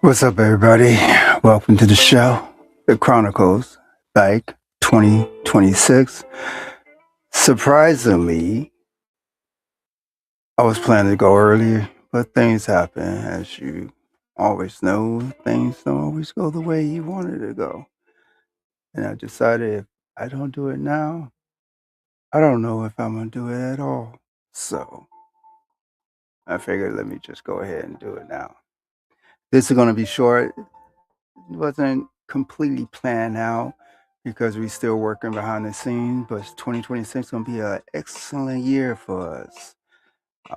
What's up, everybody? Welcome to the show, The Chronicles, like 2026. Surprisingly, I was planning to go earlier, but things happen. As you always know, things don't always go the way you wanted to go. And I decided if I don't do it now, I don't know if I'm going to do it at all. So I figured let me just go ahead and do it now. This is going to be short. It wasn't completely planned out because we're still working behind the scenes, but 2026 is going to be an excellent year for us.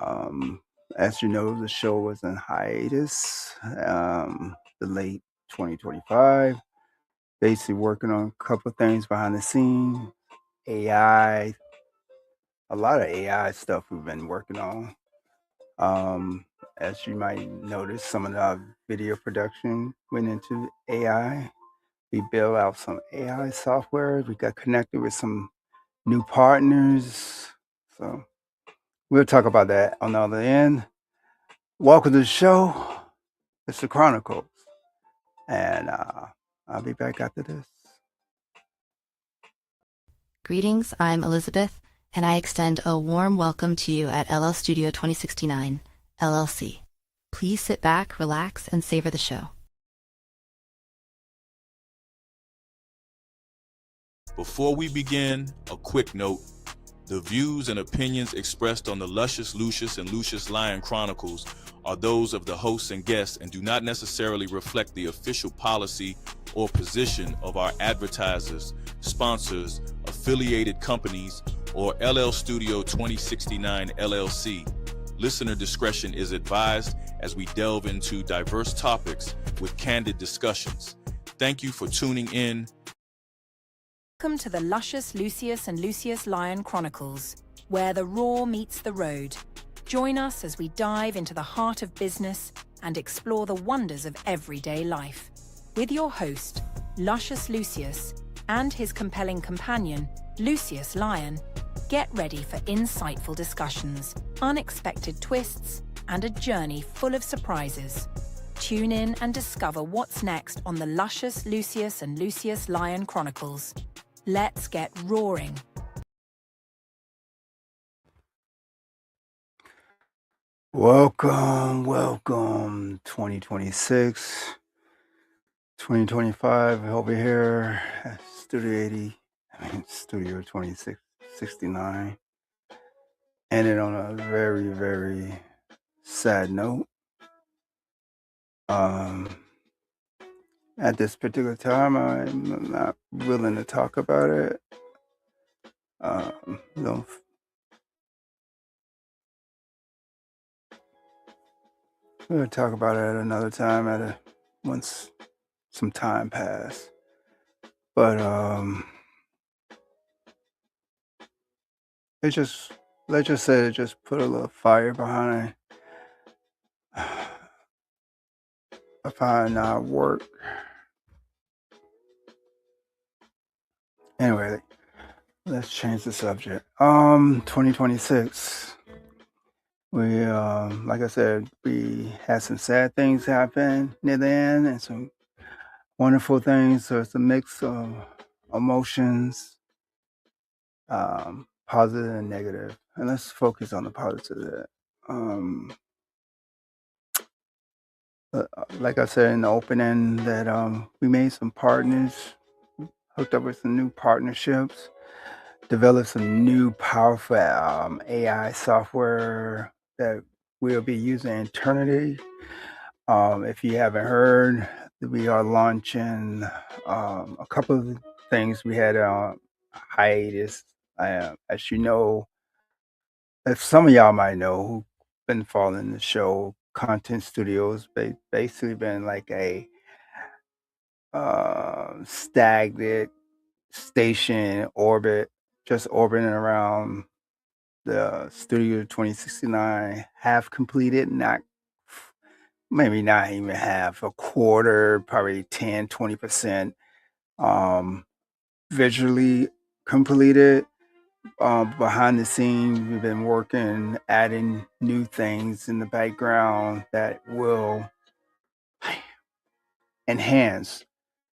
Um, as you know, the show was in hiatus, the late 2025, basically working on a couple of things behind the scenes, AI, a lot of AI stuff we've been working on. Um, as you might notice, some of the video production went into AI. We built out some AI software. We got connected with some new partners. So we'll talk about that on the other end. Welcome to the show. It's the Chronicles. And I'll be back after this. Greetings, I'm Elizabeth, and I extend a warm welcome to you at LL Studio 2069, LLC. Please sit back, relax, and savor the show. Before we begin, a quick note. The views and opinions expressed on the Luscious Lucius and Lucius Lion Chronicles are those of the hosts and guests and do not necessarily reflect the official policy or position of our advertisers, sponsors, affiliated companies, or LL Studio 2069 LLC. Listener discretion is advised as we delve into diverse topics with candid discussions. Thank you for tuning in. Welcome to the Luscious Lucius and Lucius Lion Chronicles, where the raw meets the road. Join us as we dive into the heart of business and explore the wonders of everyday life. With your host, Luscious Lucius, and his compelling companion, Lucius Lion, get ready for insightful discussions, unexpected twists, and a journey full of surprises. Tune in and discover what's next on the Luscious Lucius and Lucius Lion Chronicles. Let's get roaring. Welcome, 2026, 2025 over here at Studio 2069. Ended on a very, very sad note. At this particular time, I'm not willing to talk about it. We'll talk about it at another time, once some time pass. But let's just say it just put a little fire behind our work. Anyway, let's change the subject. 2026. We, like I said, we had some sad things happen near the end and some wonderful things. So it's a mix of emotions, positive and negative. And let's focus on the positive. Like I said in the opening, that we made some partners, hooked up with some new partnerships, developed some new powerful AI software that we'll be using internally. If you haven't heard, we are launching a couple of things. We had a hiatus. As you know, if some of y'all might know who've been following the show, Content Studios basically been like a stagnant station orbit, just orbiting around the Studio 2069, half completed, maybe not even half, a quarter, probably 10, 20% visually completed. Behind the scenes, we've been working, adding new things in the background that will enhance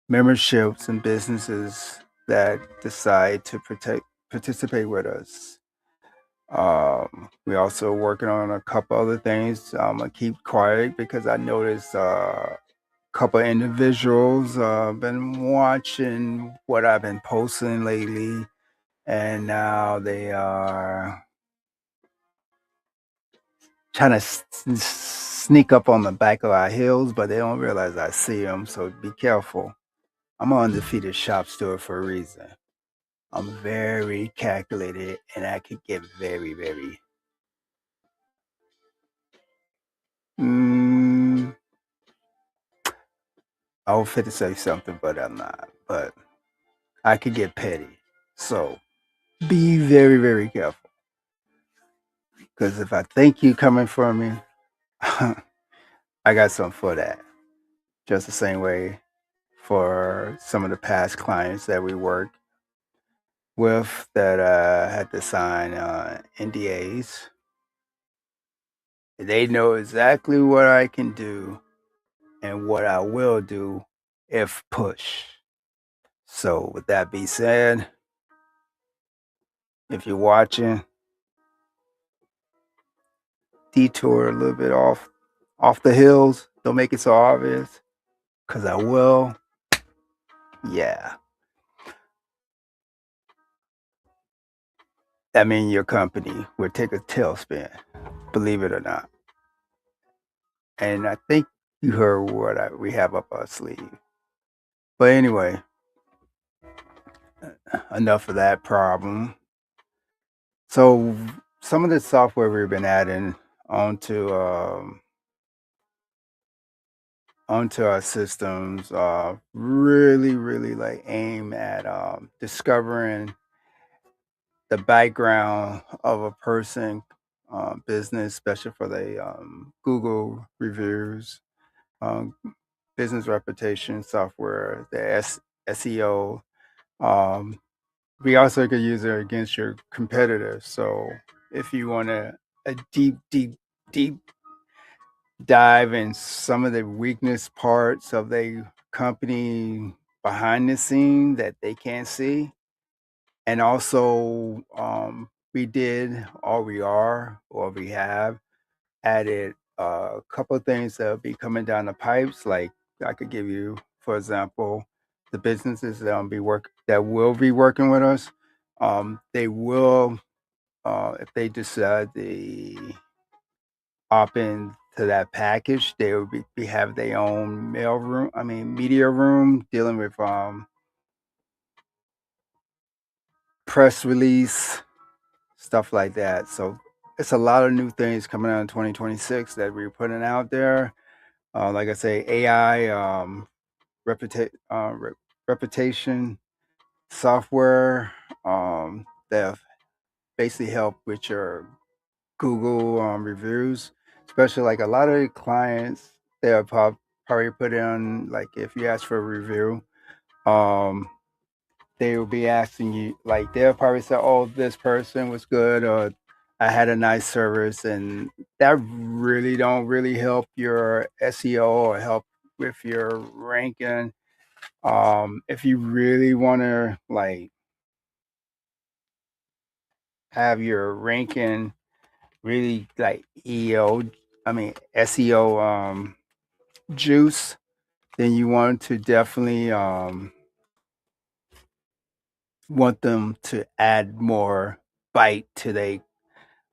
memberships and businesses that decide to participate with us. We also working on a couple other things. I'm gonna keep quiet because I noticed a couple individuals been watching what I've been posting lately, and now they are trying to sneak up on the back of our heels, but they don't realize I see them. So be careful. I'm an undefeated shop steward for a reason. I'm very calculated, and I could get very, very. Mm, I was fit to say something, but I'm not. But I could get petty. So be very, very careful. Because if I think you coming for me, I got something for that. Just the same way for some of the past clients that we worked with that had to sign NDAs. They know exactly what I can do and what I will do if push. So, with that being said, if you're watching, detour a little bit off the hills. Don't make it so obvious, cause I will. Yeah, that means your company will take a tailspin, believe it or not. And I think you heard what we have up our sleeve. But anyway, enough of that problem. So some of the software we've been adding onto um, onto our systems really like aim at discovering the background of a person, business, especially for the Google reviews, um, business reputation software, the SEO. Um, we also could use it against your competitors. So if you want a deep dive in some of the weakness parts of the company behind the scene that they can't see, and also we did or we are or we have added a couple of things that'll be coming down the pipes. Like I could give you, for example, the businesses that will be working with us. They will, if they decide they opt in to that package, they will have their own mail room. I mean, media room dealing with press release stuff like that. So it's a lot of new things coming out in 2026 that we're putting out there. Like I say, AI, reputation software that basically help with your Google reviews, especially like a lot of the clients they'll probably put in like if you ask for a review, um, they will be asking you like they'll probably say, "Oh, this person was good," or "I had a nice service," and that really don't really help your SEO or help with your ranking. If you really want to like have your ranking really like SEO juice, then you want to definitely want them to add more bite to their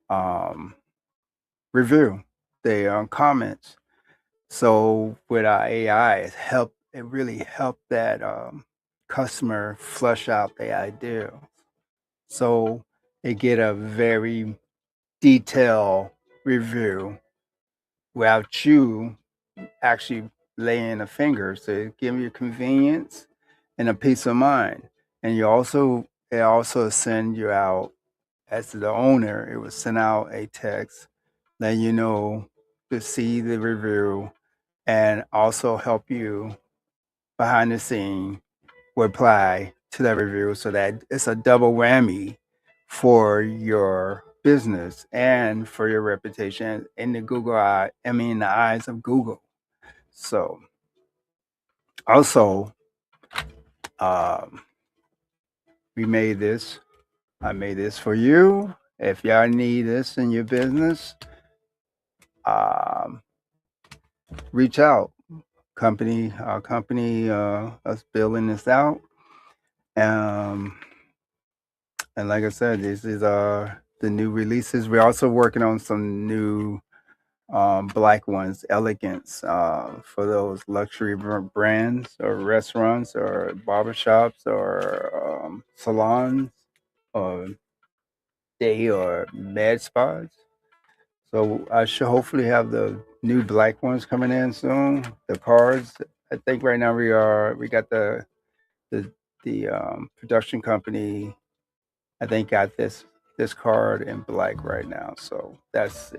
um, review, their comments. So with our AI, it really helped that customer flush out the idea. So they get a very detailed review without you actually laying a finger. So it give you convenience and a peace of mind. And it also send you out as the owner, it will send out a text letting you know to see the review and also help you behind the scene reply to that review so that it's a double whammy for your business and for your reputation in the eyes of Google. So Also, um, we made this. I made this for you. If y'all need this in your business, um, reach out. Our company, us building this out. Um, and like I said, this is the new releases. We're also working on some new black ones, elegance, for those luxury brands or restaurants or barbershops or salons or day or med spas. So I should hopefully have the new black ones coming in soon. The cards, I think right now we got the production company. I think got this card in black right now. So that's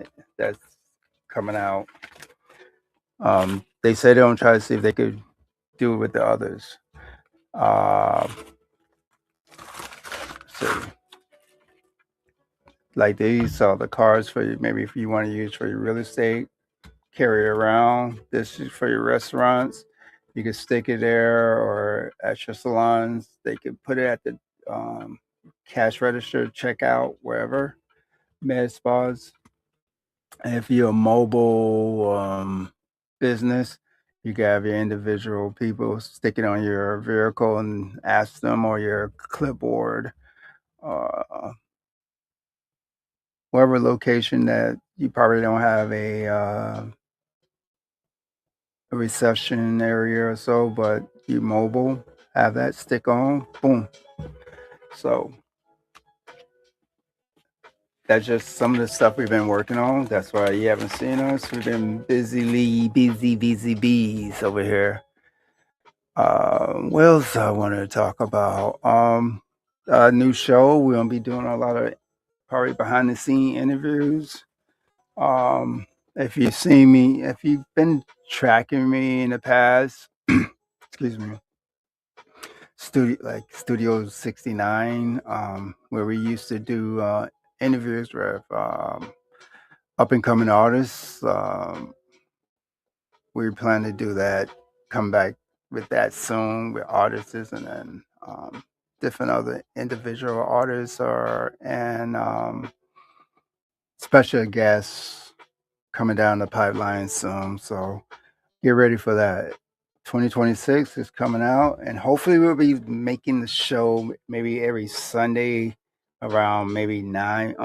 coming out. They say they're gonna try to see if they could do it with the others. Um, so like these are the cards for you, maybe if you want to use for your real estate, carry it around. This is for your restaurants. You can stick it there or at your salons. They could put it at the cash register, checkout, wherever, med spas. And if you're a mobile business, you can have your individual people stick it on your vehicle and ask them or your clipboard, uh, wherever location that you probably don't have a reception area or so, but you mobile, have that stick on, boom. So that's just some of the stuff we've been working on. That's why you haven't seen us. We've been busy bees over here. What else I wanted to talk about? A new show. We're gonna be doing a lot of probably behind the scene interviews. Um, if you've been tracking me in the past, excuse me, Studio 69, where we used to do interviews with up and coming artists. We plan to do that, come back with that soon with artists and then different other individual artists and special guests coming down the pipeline soon. So get ready for that. 2026 is coming out, and hopefully we'll be making the show maybe every Sunday around maybe 9.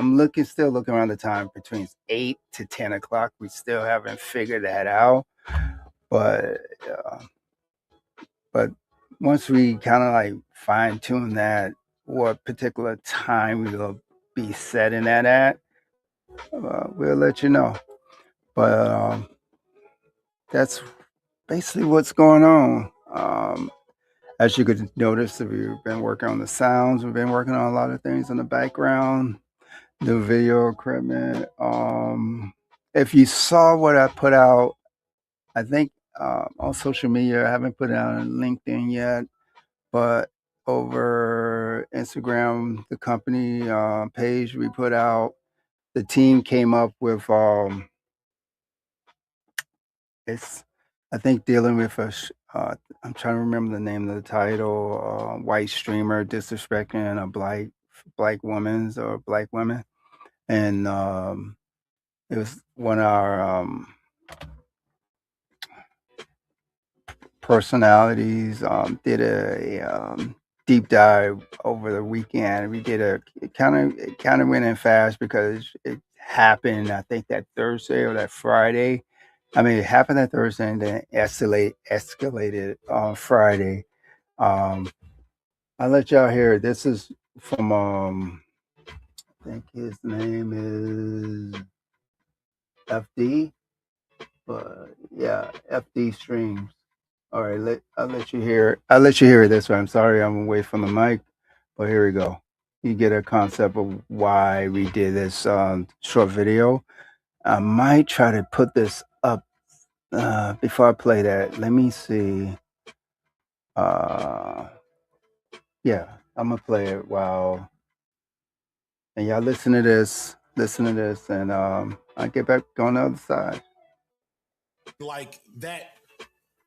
Still looking around the time between 8 to 10 o'clock. We still haven't figured that out, but uh, but once we kind of like fine tune that, what particular time we'll be setting that at, we'll let you know. But that's basically what's going on. As you could notice, we've been working on the sounds. We've been working on a lot of things in the background, the video equipment. If you saw what I put out, I think on social media, I haven't put it on LinkedIn yet, but over Instagram, the company page we put out, the team came up with it's I think dealing with I'm trying to remember the name of the title. White streamer disrespecting a black woman's or black women, and it was one of our personalities did a deep dive over the weekend. We did it kind of went in fast because it happened. I think that Thursday or that Friday. I mean, it happened that Thursday and then escalated on Friday. Um, I'll let y'all hear it. This is from I think his name is FD, but yeah, FD Streams. All right, I'll let you hear. I'll let you hear it this way. I'm sorry, I'm away from the mic, but here we go. You get a concept of why we did this short video. I might try to put this up before I play that. Let me see. Uh, yeah, I'm gonna play it while and y'all listen to this. Listen to this, and I get back on the other side. Like that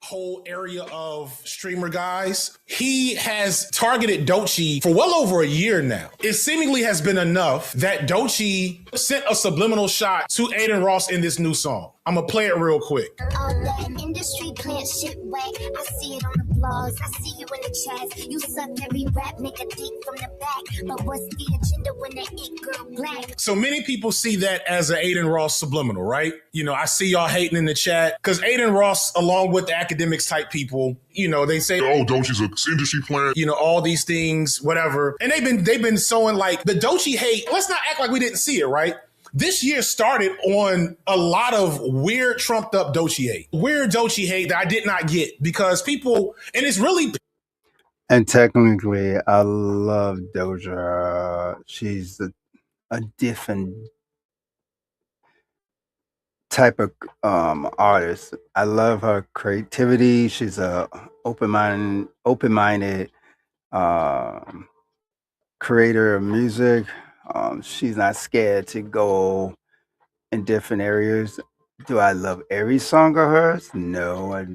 whole area of streamer guys. He has targeted Doechii for well over a year now. It seemingly has been enough that Doechii sent a subliminal shot to Adin Ross in this new song. I'm gonna play it real quick. All that industry plant shit whack. I see it on the blogs. I see you in the chats. You suck every rap nigga deep from the back. But what's the agenda when that it girl black? So many people see that as an Adin Ross subliminal, right? You know, I see y'all hating in the chat because Adin Ross, along with the academics type people, you know, they say, oh, Doechii's an industry plant, you know, all these things, whatever. And they've been sowing like the Doechii hate. Let's not act like we didn't see it, right? This year started on a lot of weird, trumped up Doechii hate. Weird Doechii hate that I did not get because people, and it's really. And technically, I love Doja. She's a different type of artist. I love her creativity. She's a open-minded creator of music. She's not scared to go in different areas. Do I love every song of hers? No.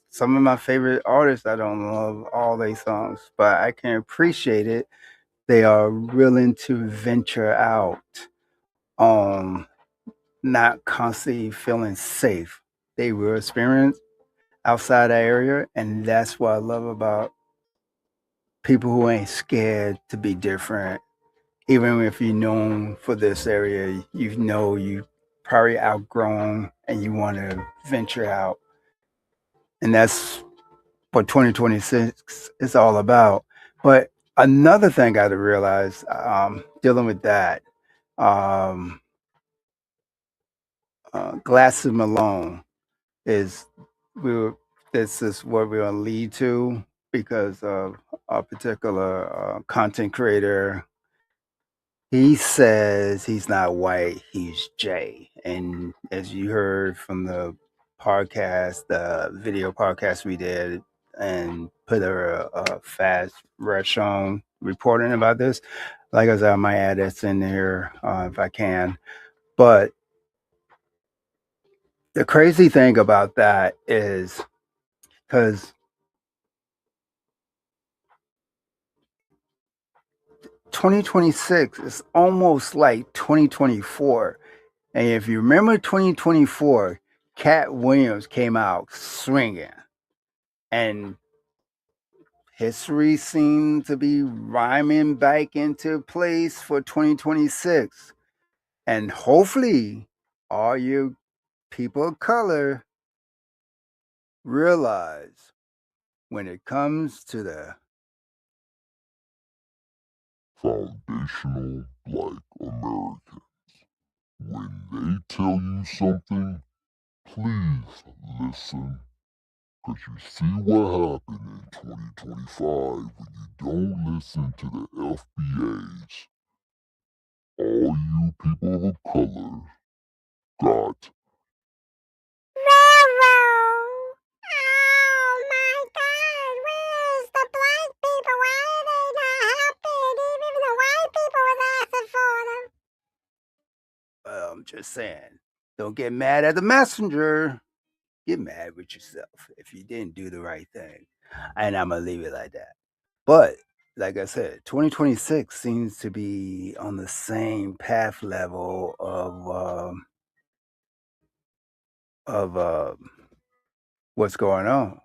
Some of my favorite artists, I don't love all their songs, but I can appreciate it. They are willing to venture out, not constantly feeling safe. They will experience outside that area, and that's what I love about people who ain't scared to be different. Even if you're known for this area, you know you probably outgrown and you want to venture out. And that's what 2026 is all about. But another thing I had to realize, dealing with that, Glasses Malone this is what we're gonna lead to because of a particular content creator. He says he's not white, he's Jay. And as you heard from the podcast, the video podcast we did, and put a fast rush on reporting about this. Like I said, I might add this in there if I can. But the crazy thing about that is because 2026 is almost like 2024. And if you remember 2024, Cat Williams came out swinging. And history seemed to be rhyming back into place for 2026. And hopefully, all you people of color realize when it comes to the foundational Black Americans, when they tell you something, please listen. Because you see what happened in 2025 when you don't listen to the FBAs. All you people of color got. Oh my God, where's the black people? Why are they not helping? Even the white people was asking for them. Well, I'm just saying, don't get mad at the messenger. Get mad with yourself if you didn't do the right thing. And I'm going to leave it like that. But like I said, 2026 seems to be on the same path level of what's going on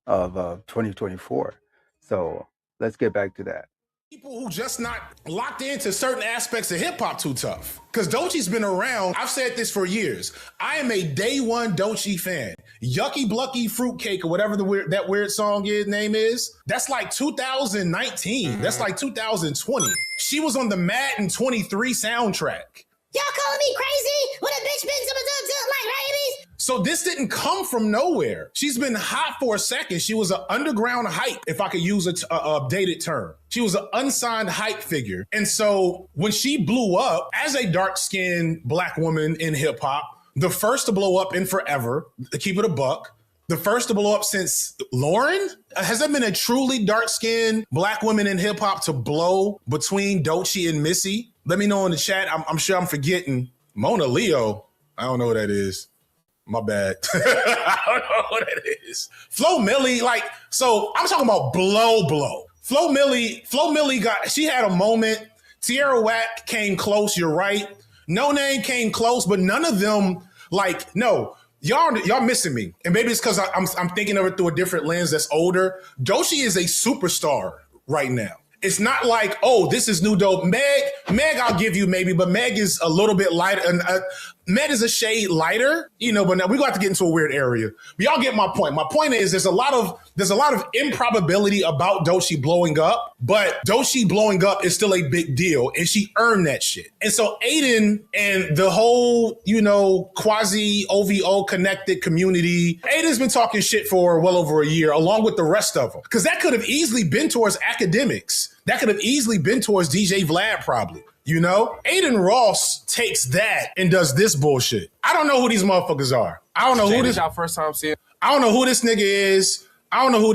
of 2024. So let's get back to that. People who just not locked into certain aspects of hip hop too tough. Because Doechii's been around. I've said this for years. I am a day one Doechii fan. Yucky Blucky Fruitcake or whatever that weird song name is. That's like 2019. That's like 2020. She was on the Madden 23 soundtrack. Y'all calling me crazy? When a bitch been some like rabies? So this didn't come from nowhere. She's been hot for a second. She was an underground hype, if I could use a updated term. She was an unsigned hype figure. And so when she blew up as a dark-skinned Black woman in hip hop, the first to blow up in forever, to keep it a buck, the first to blow up since Lauren? Has there been a truly dark-skinned Black woman in hip hop to blow between Doechii and Missy? Let me know in the chat. I'm sure I'm forgetting. Mona Leo. I don't know what that is. My bad. I don't know what it is. Flo Milli, like, so I'm talking about blow. Flo Milli she had a moment. Tierra Whack came close, you're right. No Name came close, but none of them, like, no. Y'all missing me. And maybe it's because I'm thinking of it through a different lens that's older. Doechii is a superstar right now. It's not like, oh, this is new dope. Meg, I'll give you maybe, but Meg is a little bit lighter. Meg is a shade lighter, but now we're going to have to get into a weird area. But y'all get my point. My point is there's a lot of improbability about Doechii blowing up, but Doechii blowing up is still a big deal, and she earned that shit. And so Aiden and the whole, quasi OVO connected community, Aiden's been talking shit for well over a year, along with the rest of them. Because that could have easily been towards academics. That could have easily been towards DJ Vlad, probably. Aiden Ross takes that and does this bullshit. I don't know who these motherfuckers are. I don't know who this. Y'all first time seeing. I don't know who this nigga is. I don't know who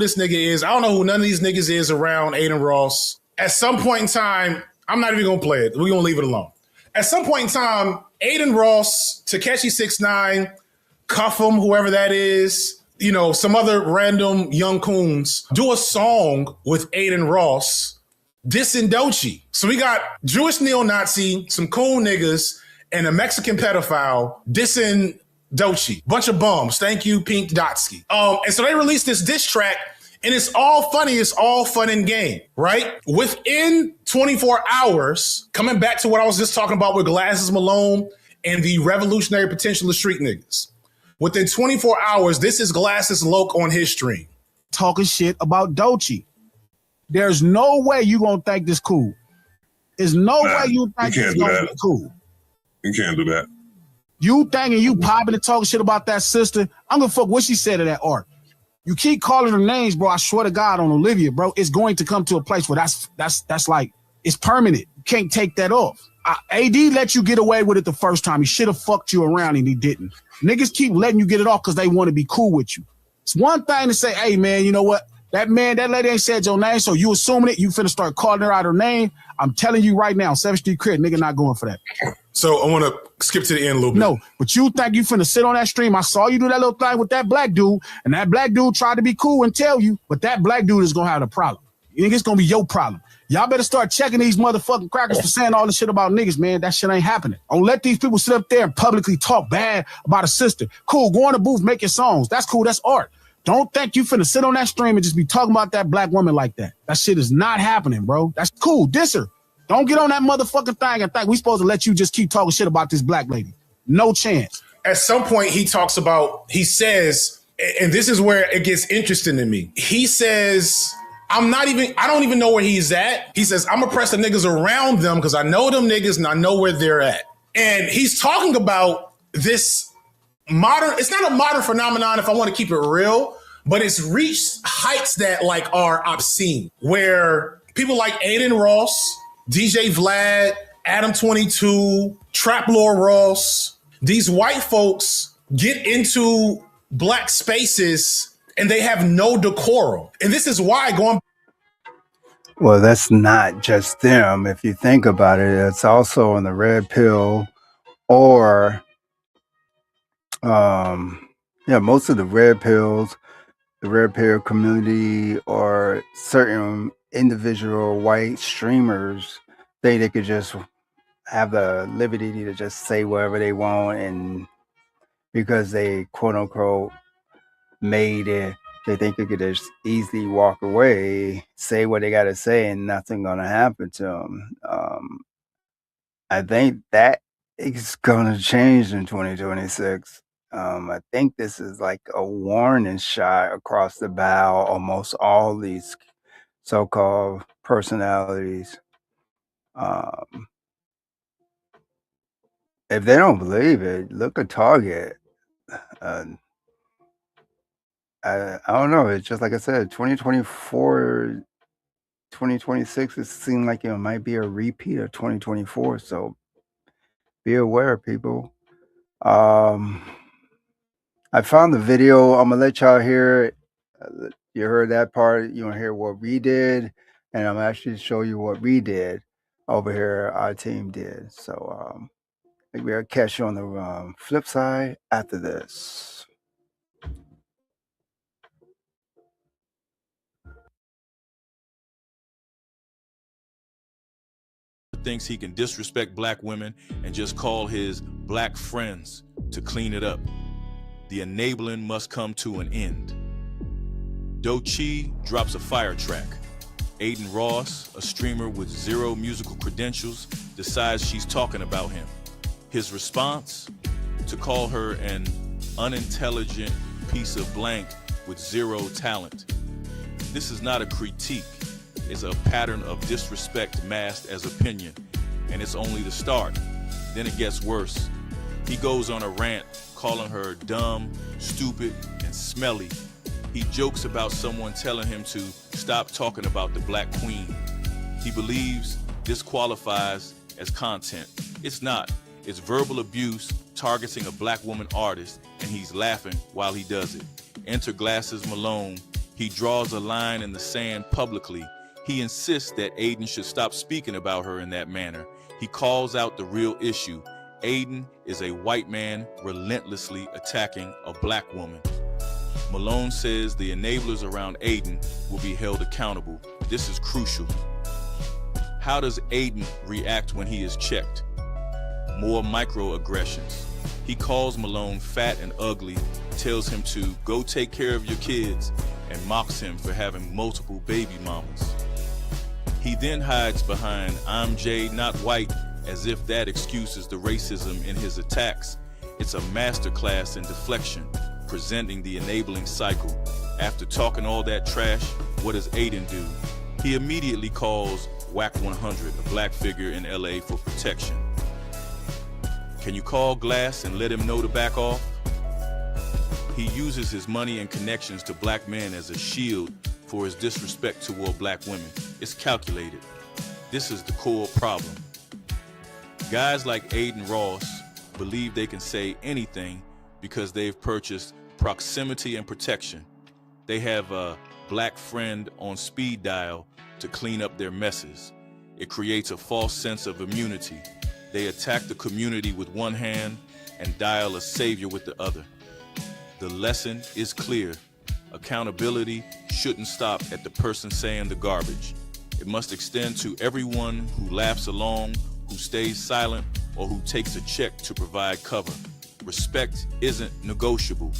none of these niggas is around Aiden Ross. At some point in time, I'm not even gonna play it. We're gonna leave it alone. At some point in time, Aiden Ross, Tekashi 6ix9ine, Cuff'em, whoever that is, some other random young coons do a song with Aiden Ross dissing Doechii. So we got Jewish neo-Nazi, some cool niggas, and a Mexican pedophile dissing Doechii. Bunch of bums. Thank you, Pink Dotsky. And so they released this diss track, and it's all funny. It's all fun and game, right? Within 24 hours, coming back to what I was just talking about with Glasses Malone and the revolutionary potential of street niggas. Within 24 hours, this is Glasses Loke on his stream. Talking shit about Doechii. There's no way you gonna think this cool. There's no way you think this gonna be cool. You can't do that. You thinking you popping and talking shit about that sister. I'm gonna fuck what she said to that art. You keep calling her names, bro. I swear to God on Olivia, bro. It's going to come to a place where that's like, it's permanent. You can't take that off. AD let you get away with it the first time. He should have fucked you around and he didn't. Niggas keep letting you get it off because they want to be cool with you. It's one thing to say, hey man, you know what? That lady ain't said your name, so you assuming it, you finna start calling her out her name. I'm telling you right now, 7th Street Crit, nigga not going for that. So I want to skip to the end a little bit. No, but you think you finna sit on that stream. I saw you do that little thing with that black dude, and that black dude tried to be cool and tell you, but that black dude is gonna have a problem. You think it's gonna be your problem. Y'all better start checking these motherfucking crackers for saying all this shit about niggas, man. That shit ain't happening. Don't let these people sit up there and publicly talk bad about a sister. Cool, go on the booth, make your songs. That's cool, that's art. Don't think you finna sit on that stream and just be talking about that black woman like that. That shit is not happening, bro. That's cool. Diss her. Don't get on that motherfucking thing and think we supposed to let you just keep talking shit about this black lady. No chance. At some point, he says, and this is where it gets interesting to me. He says, I don't even know where he's at. He says, I'm gonna press the niggas around them because I know them niggas and I know where they're at. And he's talking about this it's not a modern phenomenon if I want to keep it real, but it's reached heights that like are obscene, where people like Aiden Ross, DJ Vlad, Adam 22, Trap Lord Ross, these white folks get into black spaces and they have no decorum. And this is why Well, that's not just them. If you think about it, it's also on the red pill or most of the red pill community or certain individual white streamers think they could just have the liberty to just say whatever they want, and because they quote unquote made it, they think they could just easily walk away, say what they got to say, and nothing gonna happen to them. I think that is gonna change in 2026. I think this is like a warning shot across the bow. Almost all these so-called personalities. If they don't believe it, look at Target. I don't know. It's just like I said, 2024, 2026, it seemed like it might be a repeat of 2024. So be aware, people. I found the video. I'm gonna let y'all hear it. You heard that part. You want to hear what we did, and I'm actually show you what we did over here. Our team did. So Maybe we'll catch you on the flip side after this. Thinks he can disrespect black women and just call his black friends to clean it up. The enabling must come to an end. Doechii drops a fire track. Aiden Ross, a streamer with zero musical credentials, decides she's talking about him. His response? To call her an unintelligent piece of blank with zero talent. This is not a critique. It's a pattern of disrespect masked as opinion, and it's only the start. Then it gets worse. He goes on a rant, calling her dumb, stupid, and smelly. He jokes about someone telling him to stop talking about the Black Queen. He believes this qualifies as content. It's not. It's verbal abuse targeting a black woman artist, and he's laughing while he does it. Enter Glasses Malone. He draws a line in the sand publicly. He insists that Aiden should stop speaking about her in that manner. He calls out the real issue. Aiden is a white man relentlessly attacking a black woman. Malone says the enablers around Aiden will be held accountable. This is crucial. How does Aiden react when he is checked? More microaggressions. He calls Malone fat and ugly, tells him to go take care of your kids, and mocks him for having multiple baby mamas. He then hides behind "I'm Jay, not white," as if that excuses the racism in his attacks. It's a masterclass in deflection, presenting the enabling cycle. After talking all that trash, what does Aiden do? He immediately calls Wack 100, a black figure in LA, for protection. Can you call Glass and let him know to back off? He uses his money and connections to black men as a shield for his disrespect toward black women. It's calculated. This is the core problem. Guys like Aiden Ross believe they can say anything because they've purchased proximity and protection. They have a black friend on speed dial to clean up their messes. It creates a false sense of immunity. They attack the community with one hand and dial a savior with the other. The lesson is clear. Accountability shouldn't stop at the person saying the garbage. It must extend to everyone who laughs along, who stays silent, or who takes a check to provide cover. Respect isn't negotiable.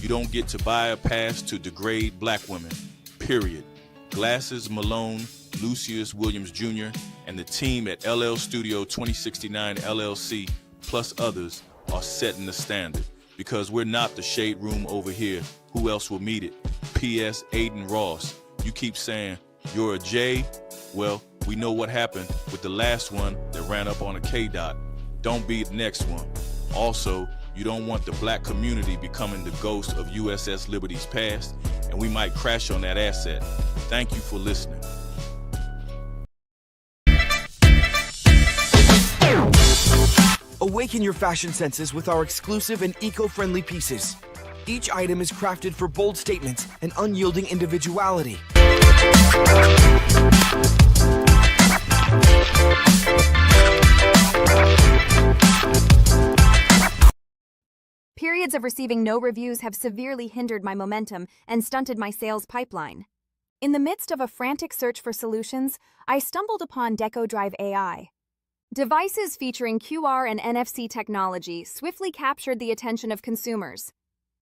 You don't get to buy a pass to degrade black women, period. Glasses Malone, Lucius Williams Jr., and the team at LL Studio 2069 LLC, plus others, are setting the standard. Because we're not the shade room over here. Who else will meet it? P.S. Aiden Ross. You keep saying, you're a J? Well, we know what happened with the last one that ran up on a K-dot. Don't be the next one. Also, you don't want the black community becoming the ghost of USS Liberty's past, and we might crash on that asset. Thank you for listening. Awaken your fashion senses with our exclusive and eco-friendly pieces. Each item is crafted for bold statements and unyielding individuality. Periods of receiving no reviews have severely hindered my momentum and stunted my sales pipeline. In the midst of a frantic search for solutions, I stumbled upon DecoDrive AI. Devices featuring QR and NFC technology swiftly captured the attention of consumers.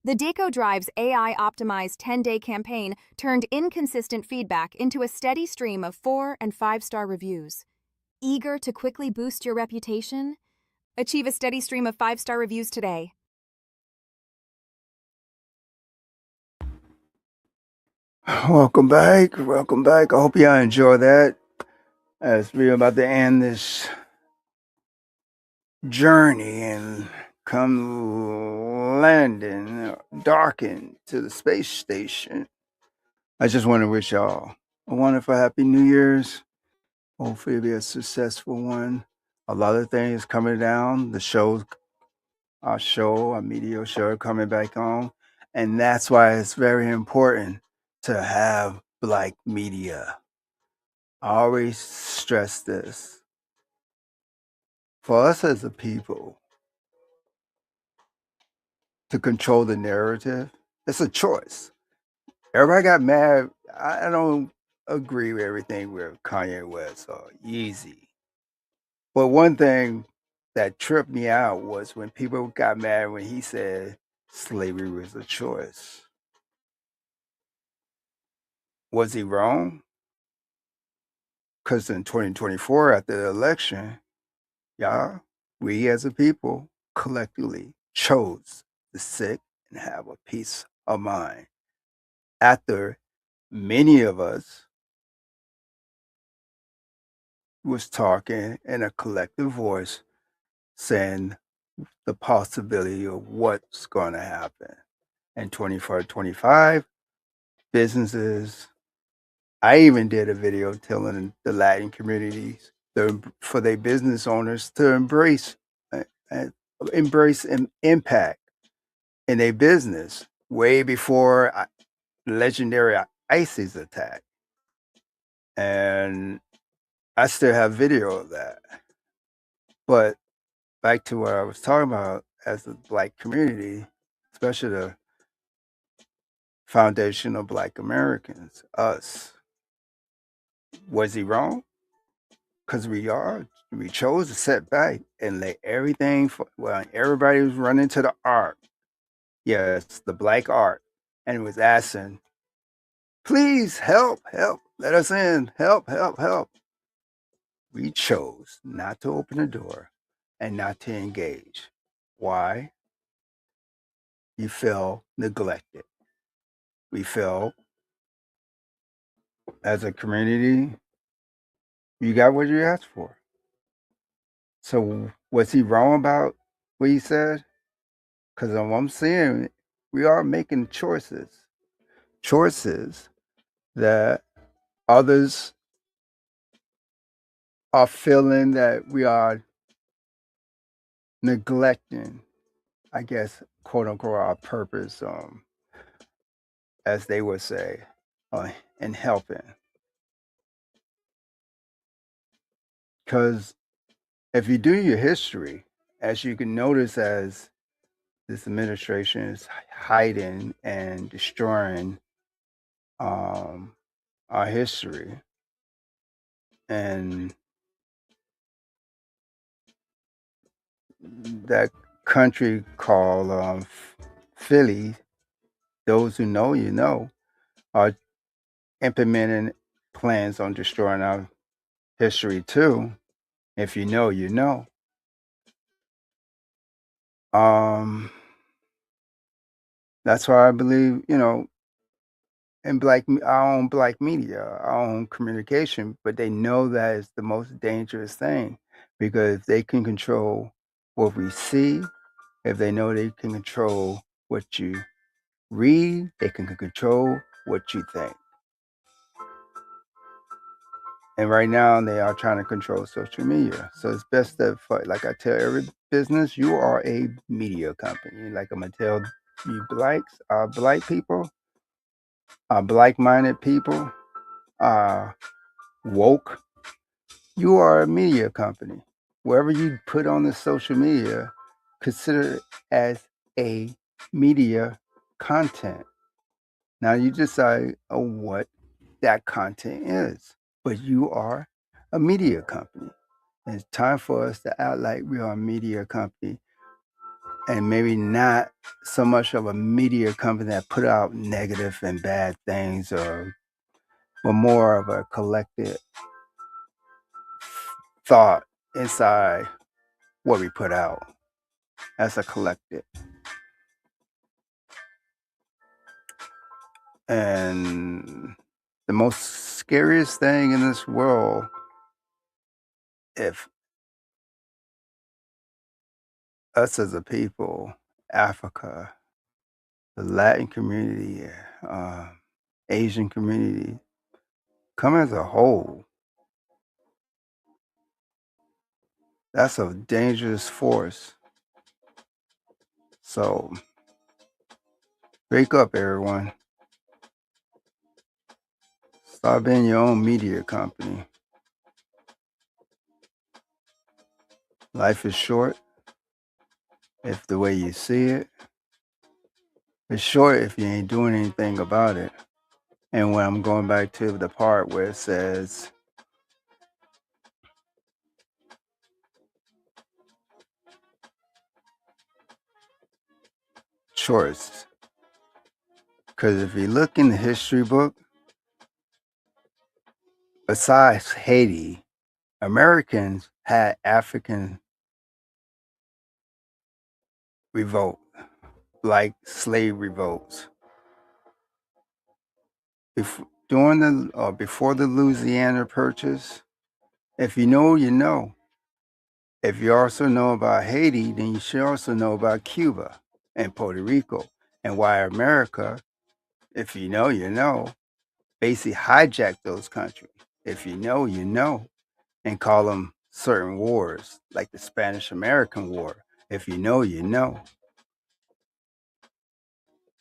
The DecoDrive's AI-optimized 10-day campaign turned inconsistent feedback into a steady stream of 4- and 5-star reviews. Eager to quickly boost your reputation? Achieve a steady stream of 5-star reviews today. Welcome back. Welcome back. I hope y'all enjoy that. As we're about to end this journey and come landing, darken to the space station. I just want to wish y'all a wonderful, happy New Year's. Hopefully it'll be a successful one. A lot of things coming down. The shows, our media show coming back on. And that's why it's very important to have black media. I always stress this. For us as a people, to control the narrative. It's a choice. Everybody got mad. I don't agree with everything with Kanye West or Yeezy. But one thing that tripped me out was when people got mad when he said slavery was a choice. Was he wrong? Because in 2024, after the election, y'all, we as a people collectively chose to sit and have a peace of mind. After many of us was talking in a collective voice, saying the possibility of what's going to happen. In 24-25, businesses, I even did a video telling the Latin communities for their business owners to embrace impact in their business way before legendary ISIS attack. And I still have video of that. But back to what I was talking about as the Black community, especially the foundation of Black Americans, us. Was he wrong? Because we chose to sit back and let everything, everybody was running to the art. Yes, the Black art. And was asking, please help, let us in, help. We chose not to open the door and not to engage. Why? You feel neglected. We feel as a community, you got what you asked for. So was he wrong about what he said? Because what I'm seeing, we are making choices that others are feeling that we are neglecting, I guess, quote unquote, our purpose, as they would say, in helping. Because if you do your history, as you can notice, as this administration is hiding and destroying our history, and that country called Philly, those who know, you know, are implementing plans on destroying our history too. If you know, you know. That's why I believe, in our own Black media, our own communication, but they know that is the most dangerous thing, because if they can control what we see, if they know they can control what you read, they can control what you think. And right now, they are trying to control social media. So it's best that, like I tell every business, you are a media company. Like I'm going to tell you Black people, Black-minded people, woke, you are a media company. Wherever you put on the social media, consider it as a media content. Now you decide what that content is, but you are a media company. And it's time for us to act like we are a media company, and maybe not so much of a media company that put out negative and bad things, but more of a collective thought inside what we put out as a collective. And the most scariest thing in this world, if us as a people, Africa, the Latin community, Asian community, come as a whole, that's a dangerous force. So wake up, everyone. Start being your own media company. Life is short if the way you see it. It's short if you ain't doing anything about it. And when I'm going back to the part where it says, choice. Because if you look in the history book, besides Haiti, Americans had African revolt, like slave revolts. During the before the Louisiana Purchase, if you know, you know. If you also know about Haiti, then you should also know about Cuba and Puerto Rico and why America, if you know, you know, basically hijacked those countries. If you know, you know, and call them certain wars, like the Spanish-American War. If you know, you know.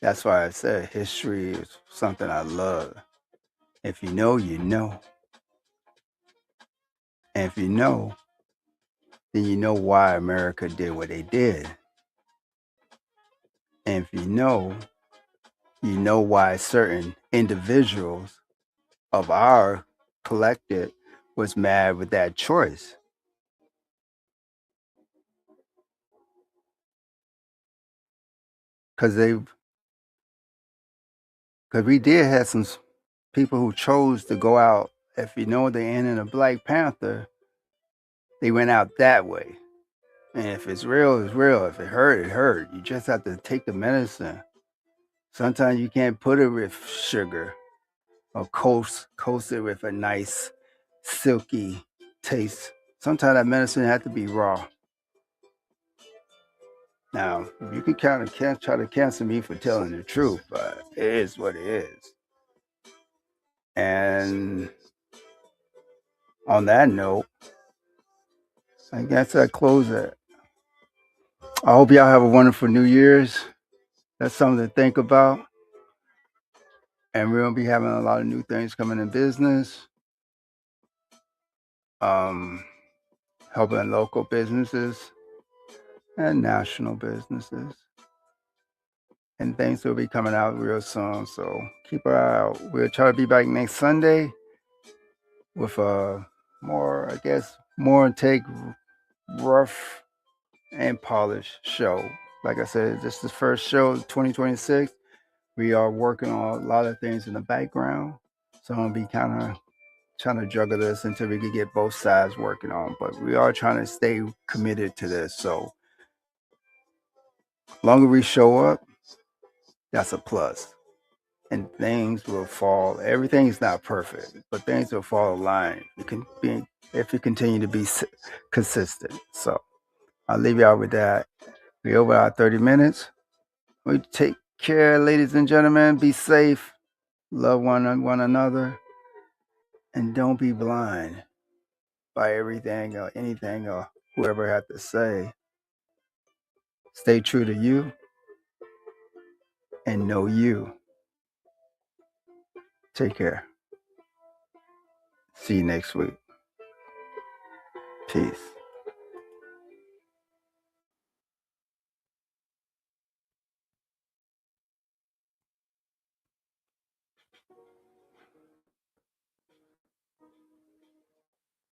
That's why I said history is something I love. If you know, you know. And if you know, then you know why America did what they did. And if you know why certain individuals of our collective was mad with that choice. Because we did have some people who chose to go out. If you know the ending of Black Panther, they went out that way. And if it's real, it's real. If it hurt, it hurt. You just have to take the medicine. Sometimes you can't put it with sugar or coast it with a nice silky taste. Sometimes that medicine has to be raw. Now, you can kind of try to cancel me for telling the truth, but it is what it is. And on that note, I guess I close it. I hope y'all have a wonderful New Year's. That's something to think about. And we're going to be having a lot of new things coming in business. Helping local businesses and national businesses. And things will be coming out real soon. So keep an eye out. We'll try to be back next Sunday with a more take rough and polished show. Like I said, this is the first show of 2026. We are working on a lot of things in the background. So I'm going to be kind of trying to juggle this until we can get both sides working on. But we are trying to stay committed to this. So longer we show up, that's a plus. And things will fall. Everything's not perfect, but things will fall in line. If you continue to be consistent. So I'll leave y'all with that. We're over our 30 minutes. We take care, ladies and gentlemen. Be safe. Love one another. And don't be blind by everything or anything or whoever had to say. Stay true to you and know you. Take care. See you next week. Peace.